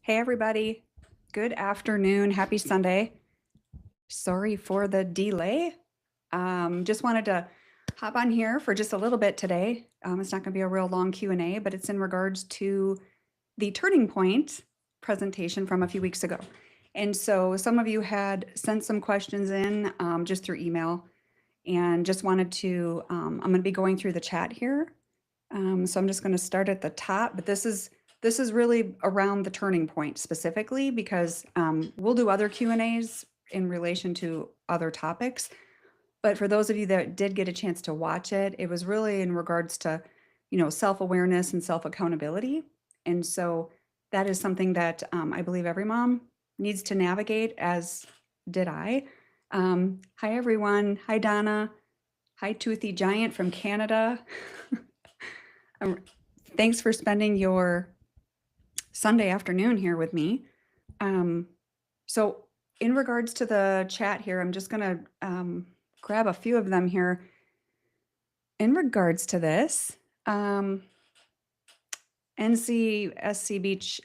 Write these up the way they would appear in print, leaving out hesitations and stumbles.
Hey, everybody. Good afternoon. Happy Sunday. Sorry for the delay. Just wanted to hop on here for just a little bit today. It's not going to be a real long Q&A, but it's in regards to the Turning Point presentation from a few weeks ago. And so some of you had sent some questions in just through email and just wanted to, I'm going to be going through the chat here. So I'm just going to start at the top, but this is really around the Turning Point specifically because we'll do other Q&As in relation to other topics. But for those of you that did get a chance to watch it, it was really in regards to, self-awareness and self-accountability. And so that is something that I believe every mom needs to navigate, as did I. Hi, everyone. Hi, Donna. Hi, Toothy Giant from Canada. Thanks for spending your Sunday afternoon here with me. So in regards to the chat here, I'm just going to grab a few of them here. In regards to this, NCSC Beach,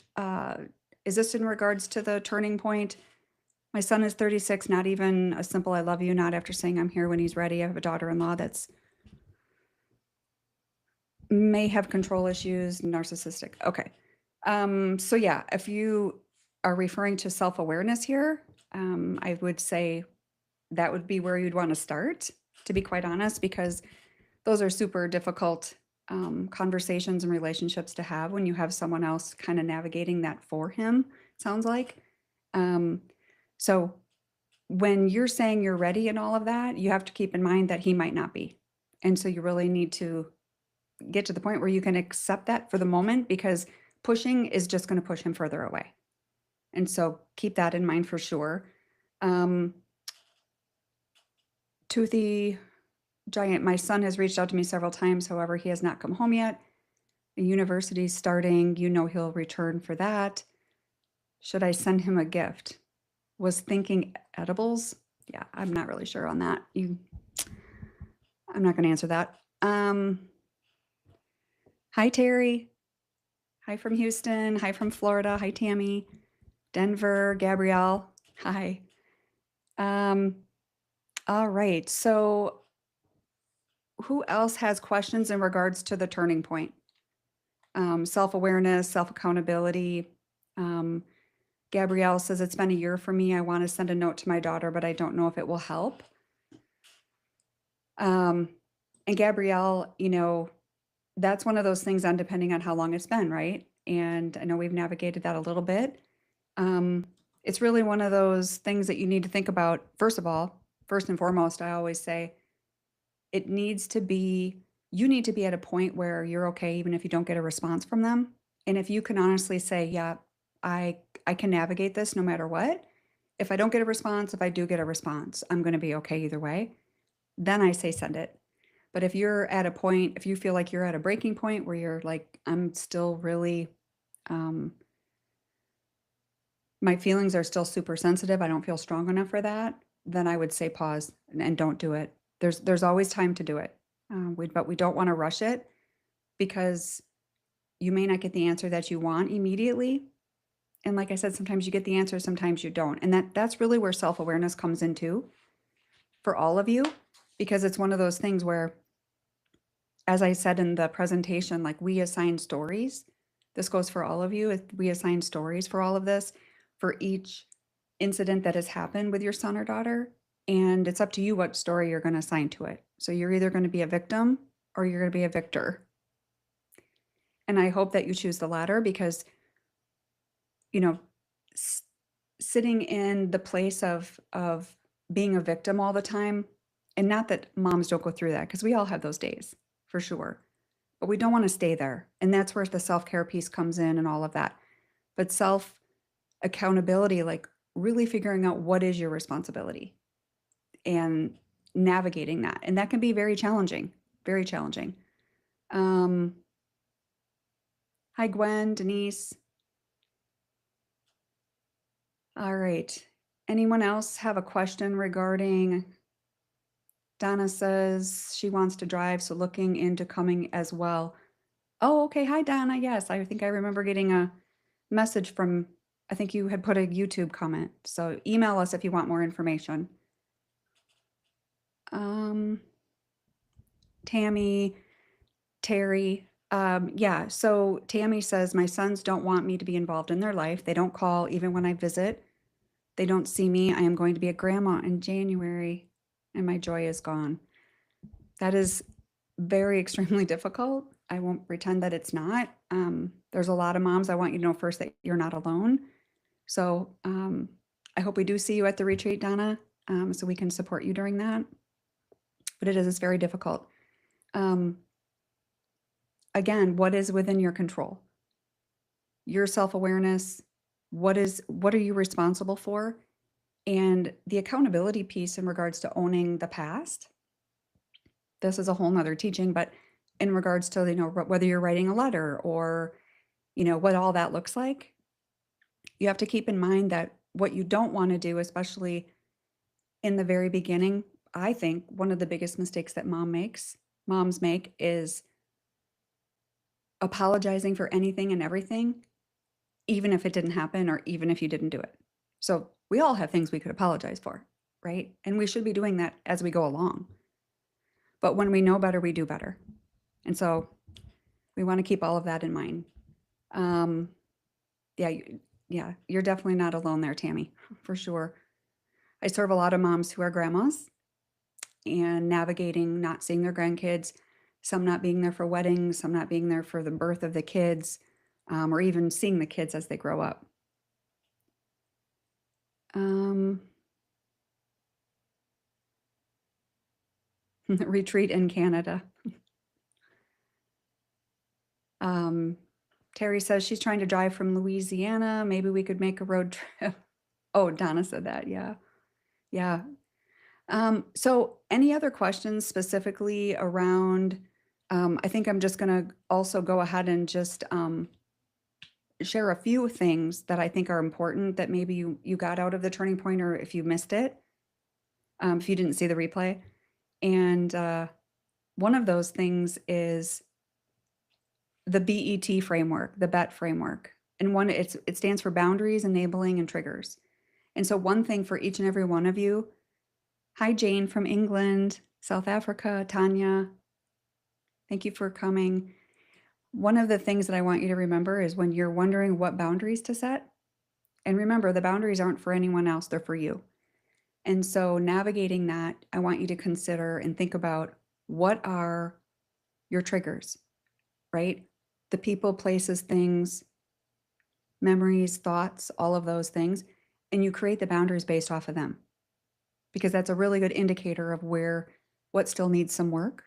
is this in regards to the Turning Point? My son is 36, not even a simple I love you, not after saying I'm here when he's ready. I have a daughter-in-law that's may have control issues, narcissistic. Okay. So yeah, if you are referring to self-awareness here, I would say that would be where you'd want to start, to be quite honest, because those are super difficult conversations and relationships to have when you have someone else kind of navigating that for him, it sounds like. So when you're saying you're ready and all of that, you have to keep in mind that he might not be. And so you really need to get to the point where you can accept that for the moment, because pushing is just going to push him further away. And so keep that in mind for sure. Toothy Giant, my son has reached out to me several times. However, he has not come home yet. The university's starting. He'll return for that. Should I send him a gift? Was thinking edibles. Yeah, I'm not really sure on that. I'm not going to answer that. Hi, Terry. Hi from Houston. Hi from Florida. Hi, Tammy. Denver, Gabrielle. Hi. All right. So who else has questions in regards to the Turning Point? Self-awareness, self-accountability. Gabrielle says, it's been a year for me. I want to send a note to my daughter, but I don't know if it will help. And Gabrielle, that's one of those things on depending on how long it's been, right? And I know we've navigated that a little bit. It's really one of those things that you need to think about. First of all, first and foremost, I always say you need to be at a point where you're okay, even if you don't get a response from them. And if you can honestly say, yeah, I can navigate this no matter what. If I don't get a response, if I do get a response, I'm going to be okay either way. Then I say send it. But if you're at a point, if you feel like you're at a breaking point where you're like, I'm still really, my feelings are still super sensitive, I don't feel strong enough for that, then I would say pause and don't do it. There's always time to do it. But we don't want to rush it, because you may not get the answer that you want immediately. And like I said, sometimes you get the answer, sometimes you don't. And that's really where self-awareness comes into for all of you, because it's one of those things where, as I said in the presentation, like we assign stories. This goes for all of you. We assign stories for all of this, for each incident that has happened with your son or daughter. And it's up to you what story you're going to assign to it. So you're either going to be a victim or you're going to be a victor. And I hope that you choose the latter, because, sitting in the place of being a victim all the time, and not that moms don't go through that, because we all have those days for sure, but we don't want to stay there. And that's where the self-care piece comes in and all of that. But self-accountability, like really figuring out what is your responsibility and navigating that. And that can be very challenging, very challenging. Hi, Gwen, Denise. All right. Anyone else have a question regarding? Donna says she wants to drive, so looking into coming as well. Oh, okay. Hi, Donna. Yes, I think I remember getting a message from I think you had put a YouTube comment. So email us if you want more information. Tammy, Terry. Yeah, so Tammy says, my sons don't want me to be involved in their life. They don't call even when I visit. They don't see me. I am going to be a grandma in January and my joy is gone. That is very extremely difficult. I won't pretend that it's not. There's a lot of moms. I want you to know first that you're not alone. So I hope we do see you at the retreat, Donna, so we can support you during that. But it's very difficult. Again, what is within your control? Your self-awareness, what are you responsible for? And the accountability piece in regards to owning the past. This is a whole nother teaching, but in regards to, whether you're writing a letter or, what all that looks like, you have to keep in mind that what you don't want to do, especially in the very beginning, I think one of the biggest mistakes that moms make is apologizing for anything and everything, even if it didn't happen or even if you didn't do it. So we all have things we could apologize for, right? And we should be doing that as we go along. But when we know better, we do better. And so we want to keep all of that in mind. Yeah, you're definitely not alone there, Tammy, for sure. I serve a lot of moms who are grandmas and navigating not seeing their grandkids, some not being there for weddings, some not being there for the birth of the kids, or even seeing the kids as they grow up. Retreat in Canada. Terry says she's trying to drive from Louisiana. Maybe we could make a road trip. Oh, Donna said that. Yeah. Yeah. So any other questions specifically around, I think I'm just going to also go ahead and just share a few things that I think are important that maybe you got out of the turning point, or if you missed it, if you didn't see the replay. And one of those things is the BET framework, the BET framework. And it stands for boundaries, enabling, and triggers. And so one thing for each and every one of you. Hi, Jane from England, South Africa, Tanya. Thank you for coming. One of the things that I want you to remember is when you're wondering what boundaries to set, and remember, the boundaries aren't for anyone else, they're for you. And so navigating that, I want you to consider and think about what are your triggers, right? The people, places, things, memories, thoughts, all of those things. And you create the boundaries based off of them, because that's a really good indicator of what still needs some work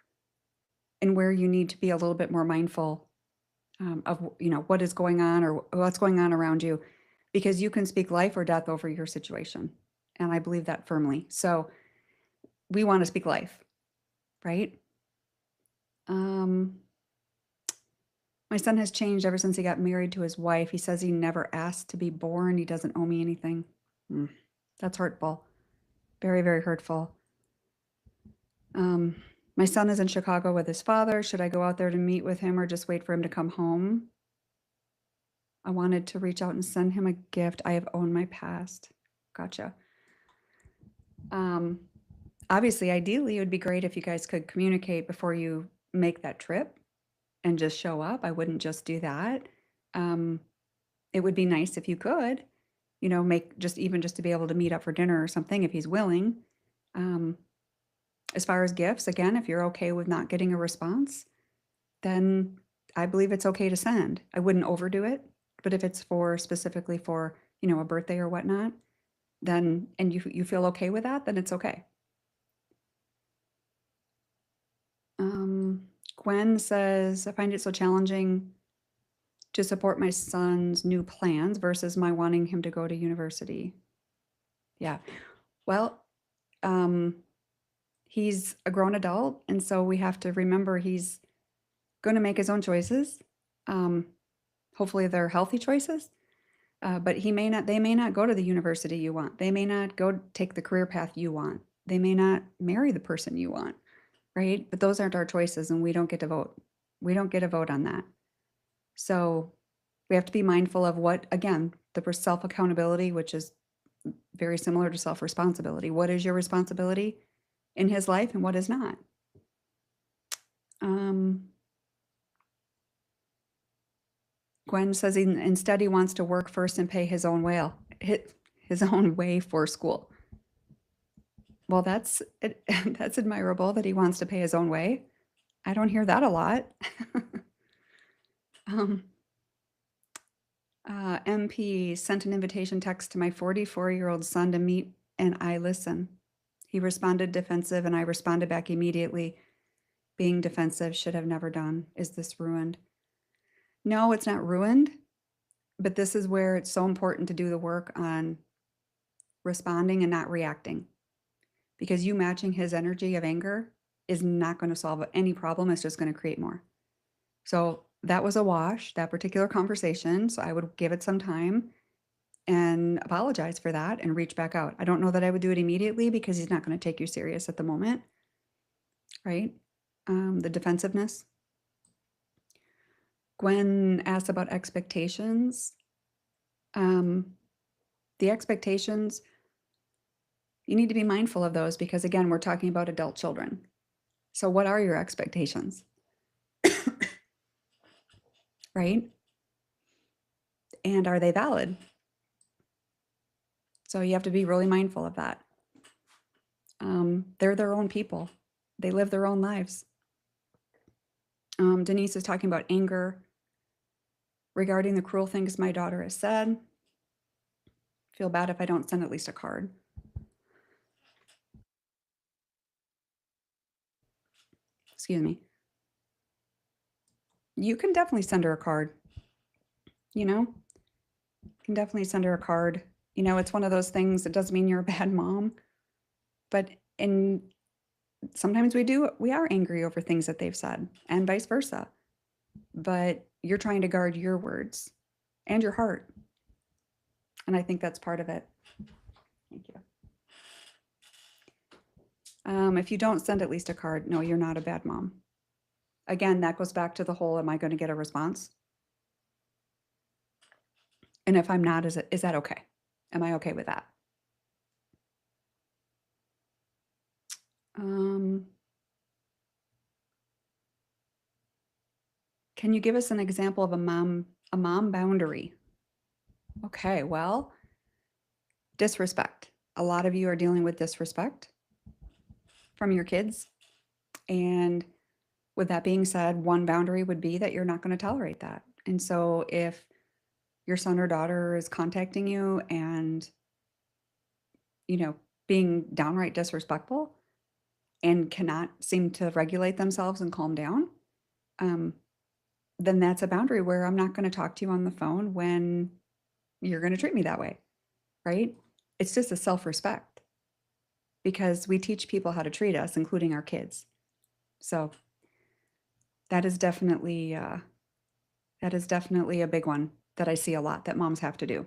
and where you need to be a little bit more mindful of, what is going on or what's going on around you, because you can speak life or death over your situation. And I believe that firmly. So we want to speak life, right? My son has changed ever since he got married to his wife. He says he never asked to be born. He doesn't owe me anything. That's hurtful. Very, very hurtful. My son is in Chicago with his father. Should I go out there to meet with him or just wait for him to come home? I wanted to reach out and send him a gift. I have owned my past. Gotcha. Obviously, ideally, it would be great if you guys could communicate before you make that trip and just show up. I wouldn't just do that. It would be nice if you could, make just to be able to meet up for dinner or something if he's willing. As far as gifts, again, if you're okay with not getting a response, then I believe it's okay to send. I wouldn't overdo it, but if it's specifically for, a birthday or whatnot, then, and you feel okay with that, then it's okay. Gwen says, I find it so challenging to support my son's new plans versus my wanting him to go to university. Yeah. Well, he's a grown adult, and so we have to remember he's going to make his own choices. Hopefully they're healthy choices, but they may not go to the university you want. They may not go take the career path you want. They may not marry the person you want, right? But those aren't our choices, and we don't get to vote. We don't get a vote on that. So We have to be mindful of what, again, the self accountability, which is very similar to self responsibility. What is your responsibility in his life and what is not? Um, Gwen says instead he wants to work first and pay his own his own way for school. Well, that's admirable that he wants to pay his own way. I don't hear that a lot. um, MP sent an invitation text to my 44-year-old son to meet, and I listen. He responded defensive, and I responded back immediately. Being defensive should have never done. Is this ruined? No, it's not ruined, but this is where it's so important to do the work on responding and not reacting. Because you matching his energy of anger is not going to solve any problem. It's just going to create more. So that was a wash, that particular conversation. So I would give it some time and apologize for that and reach back out. I don't know that I would do it immediately because he's not going to take you serious at the moment, right? The defensiveness. Gwen asked about expectations. The expectations, you need to be mindful of those because, again, we're talking about adult children. So what are your expectations? Right? And are they valid? So you have to be really mindful of that. They're their own people. They live their own lives. Denise is talking about anger regarding the cruel things my daughter has said. Feel bad if I don't send at least a card. Excuse me. You can definitely send her a card. You can definitely send her a card. It's one of those things that doesn't mean you're a bad mom, but sometimes we are angry over things that they've said and vice versa. But you're trying to guard your words and your heart. And I think that's part of it. Thank you. If you don't send at least a card, no, you're not a bad mom. Again, that goes back to the whole, am I going to get a response? And if I'm not, is that okay? Am I okay with that? Can you give us an example of a mom boundary? Okay, well, disrespect. A lot of you are dealing with disrespect from your kids. And with that being said, one boundary would be that you're not going to tolerate that. And so if your son or daughter is contacting you and, being downright disrespectful and cannot seem to regulate themselves and calm down, then that's a boundary where I'm not going to talk to you on the phone when you're going to treat me that way, right? It's just a self-respect because we teach people how to treat us, including our kids. So that is definitely a big one that I see a lot that moms have to do.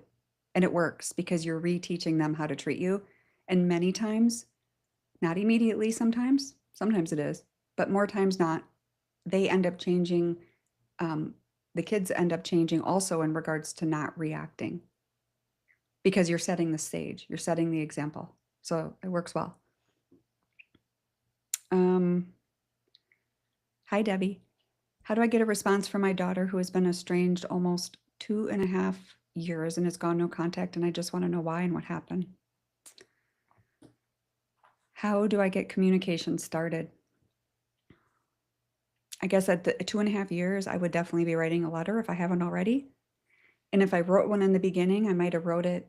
And it works because you're reteaching them how to treat you. And many times, not immediately sometimes it is, but more times not, they end up changing. The kids end up changing also in regards to not reacting because you're setting the stage, you're setting the example. So it works well. Hi, Debbie. How do I get a response from my daughter who has been estranged almost 2.5 years and has gone no contact? And I just want to know why and what happened. How do I get communication started? I guess at the 2.5 years, I would definitely be writing a letter if I haven't already. And if I wrote one in the beginning, I might have wrote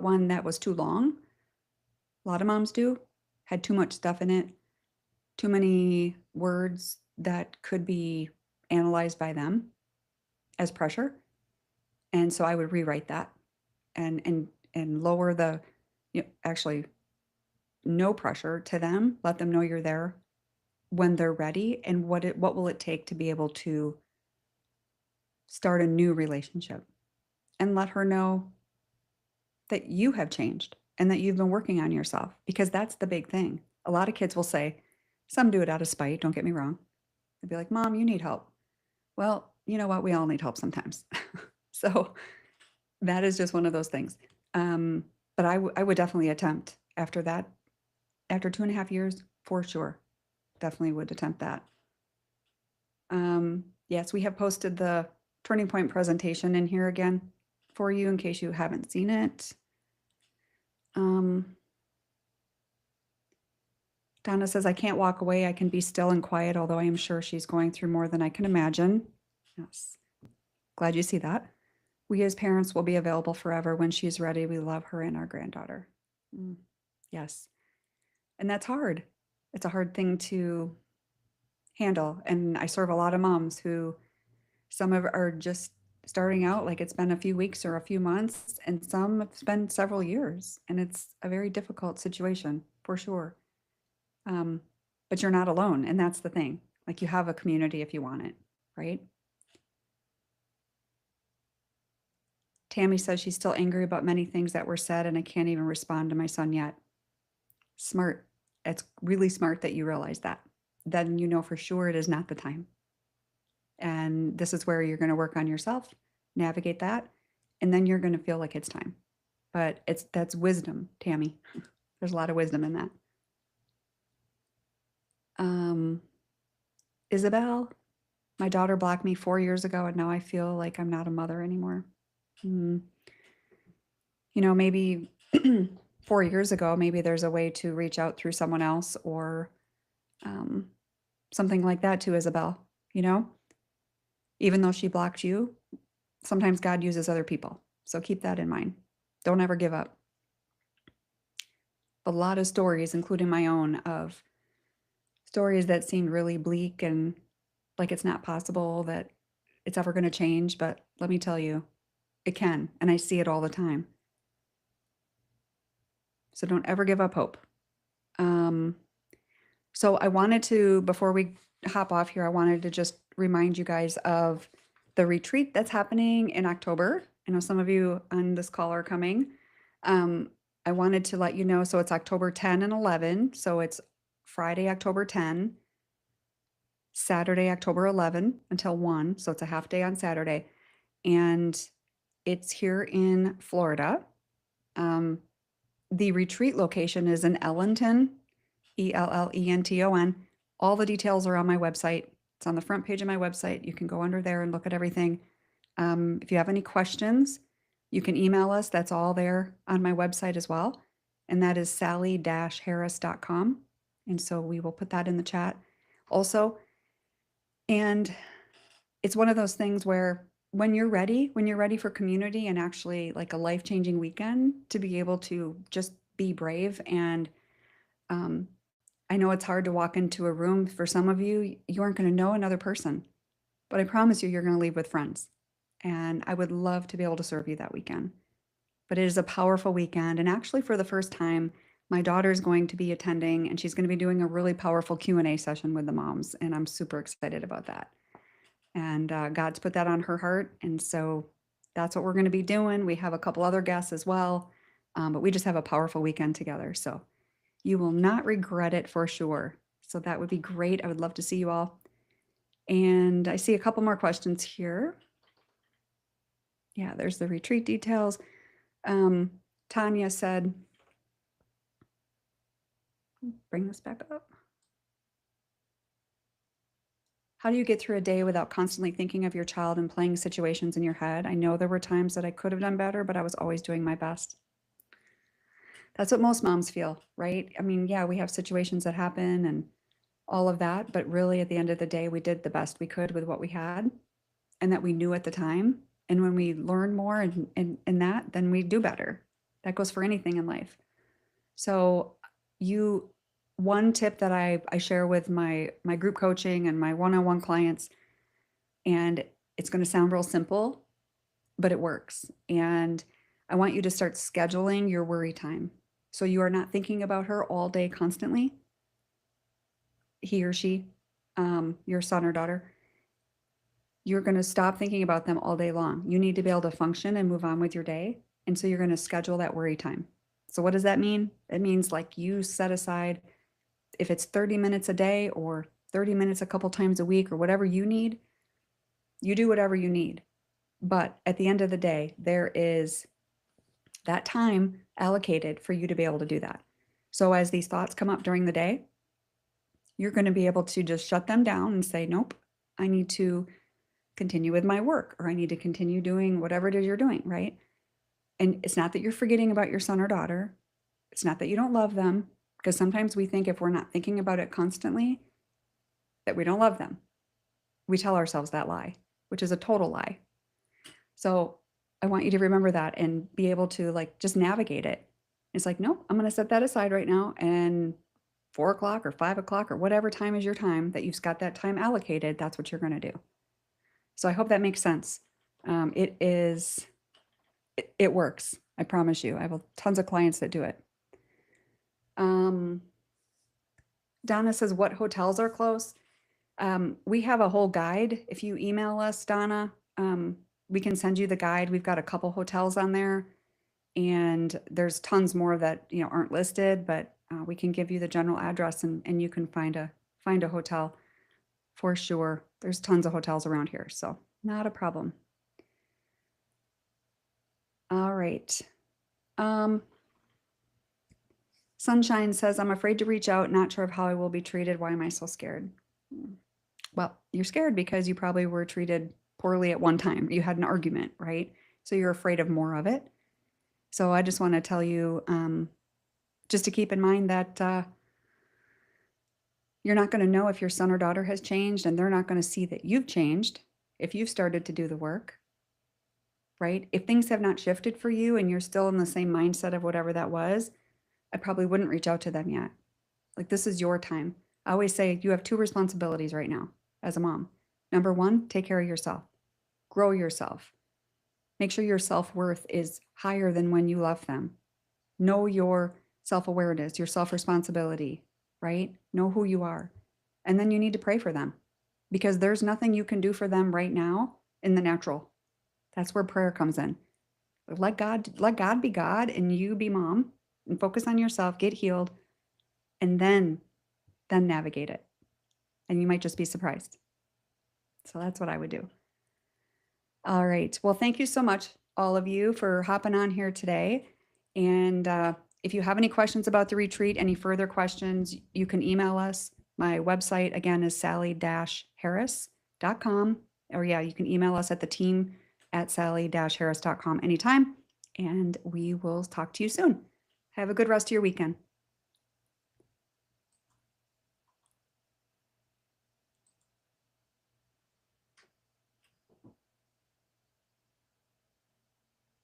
one that was too long. A lot of moms do, had too much stuff in it, too many words that could be analyzed by them as pressure. And so I would rewrite that and lower the, actually no pressure to them, let them know you're there when they're ready and what will it take to be able to start a new relationship, and let her know that you have changed and that you've been working on yourself, because that's the big thing. A lot of kids will say, some do it out of spite, don't get me wrong. They'd be like, Mom, you need help. Well, you know what? We all need help sometimes. So that is just one of those things. But I would definitely attempt after that, after 2.5 years, for sure. Definitely would attempt that. Yes, we have posted the Turning Point presentation in here again for you in case you haven't seen it. Donna says, I can't walk away. I can be still and quiet, although I am sure she's going through more than I can imagine. Yes. Glad you see that. We as parents will be available forever when she's ready. We love her and our granddaughter. Yes. And that's hard. It's a hard thing to handle. And I serve a lot of moms who some of are just starting out, like it's been a few weeks or a few months, and some have been several years. And it's a very difficult situation for sure. But you're not alone. And that's the thing. Like you have a community if you want it, right? Tammy says she's still angry about many things that were said, and I can't even respond to my son yet. Smart. It's really smart that you realize that. Then you know for sure it is not the time. And this is where you're going to work on yourself, navigate that, and then you're going to feel like it's time. But that's wisdom, Tammy. There's a lot of wisdom in that. Isabel, my daughter blocked me 4 years ago, and now I feel like I'm not a mother anymore. You know, maybe 4 years ago, maybe there's a way to reach out through someone else or something like that to Isabel, you know? Even though she blocked you, sometimes God uses other people. So keep that in mind. Don't ever give up. A lot of stories, including my own, of stories that seemed really bleak and like it's not possible that it's ever going to change. But let me tell you, it can. And I see it all the time. So don't ever give up hope. So I wanted to, before we hop off here, I wanted to just remind you guys of the retreat that's happening in October. I know some of you on this call are coming. I wanted to let you know, so it's October 10 and 11. So it's Friday, October 10, Saturday, October 11 until 1. So it's a half day on Saturday. And it's here in Florida. The retreat location is in Ellenton, Ellenton. All the details are on my website. It's on the front page of my website. You can go under there and look at everything. If you have any questions, you can email us. That's all there on my website as well. And that is sally-harris.com. And so we will put that in the chat also. And it's one of those things where when you're ready for community and actually like a life-changing weekend to be able to just be brave. And I know it's hard to walk into a room. For some of you, you aren't going to know another person, but I promise you, you're going to leave with friends. And I would love to be able to serve you that weekend. But it is a powerful weekend. And actually, for the first time, my daughter is going to be attending, and she's going to be doing a really powerful Q&A session with the moms. And I'm super excited about that. And God's put that on her heart. And so that's what we're going to be doing. We have a couple other guests as well, but we just have a powerful weekend together. So you will not regret it for sure. So that would be great. I would love to see you all. And I see a couple more questions here. Yeah, there's the retreat details. Tanya said, bring this back up. How do you get through a day without constantly thinking of your child and playing situations in your head? I know there were times that I could have done better, but I was always doing my best. That's what most moms feel, right? I mean, yeah, we have situations that happen and all of that, but really at the end of the day, we did the best we could with what we had and that we knew at the time. And when we learn more and that, then we do better. That goes for anything in life. So one tip that I share with my group coaching and my one-on-one clients, and it's going to sound real simple, but it works. And I want you to start scheduling your worry time. So you are not thinking about her all day constantly. He or she, your son or daughter, you're going to stop thinking about them all day long. You need to be able to function and move on with your day. And so you're going to schedule that worry time. So what does that mean? It means like you set aside, if it's 30 minutes a day or 30 minutes a couple times a week or whatever you need, You do whatever you need. But at the end of the day, there is that time allocated for you to be able to do that. So as these thoughts come up during the day, you're going to be able to just shut them down and say, nope, I need to continue with my work, or I need to continue doing whatever it is you're doing, right? And it's not that you're forgetting about your son or daughter. It's not that you don't love them, because sometimes we think if we're not thinking about it constantly, that we don't love them. We tell ourselves that lie, which is a total lie. So I want you to remember that and be able to like just navigate it. It's like, nope, I'm going to set that aside right now. And 4 o'clock or 5 o'clock or whatever time is your time that you've got that time allocated, that's what you're going to do. So I hope that makes sense. It works. I promise you. I have tons of clients that do it. Donna says, what hotels are close? We have a whole guide. If you email us, Donna, we can send you the guide. We've got a couple hotels on there, and there's tons more that aren't listed, but we can give you the general address, and you can find a hotel for sure. There's tons of hotels around here, so not a problem. All right. Sunshine says, I'm afraid to reach out, not sure of how I will be treated. Why am I so scared? Well, you're scared because you probably were treated poorly at one time. You had an argument, right? So you're afraid of more of it. So I just want to tell you, just to keep in mind that you're not going to know if your son or daughter has changed, and they're not going to see that you've changed if you've started to do the work, right? If things have not shifted for you and you're still in the same mindset of whatever that was, I probably wouldn't reach out to them yet. Like, this is your time. I always say you have two responsibilities right now as a mom. Number one, take care of yourself, grow yourself, make sure your self-worth is higher than when you left them. Know your self-awareness, your self-responsibility, right? Know who you are. And then you need to pray for them, because there's nothing you can do for them right now in the natural. That's where prayer comes in. Let God be God, and you be mom, and focus on yourself, get healed, and then navigate it. And you might just be surprised. So that's what I would do. All right. Well, thank you so much, all of you, for hopping on here today. And if you have any questions about the retreat, any further questions, you can email us. My website, again, is sally-harris.com. Or yeah, you can email us at the team at sally-harris.com anytime. And we will talk to you soon. Have a good rest of your weekend.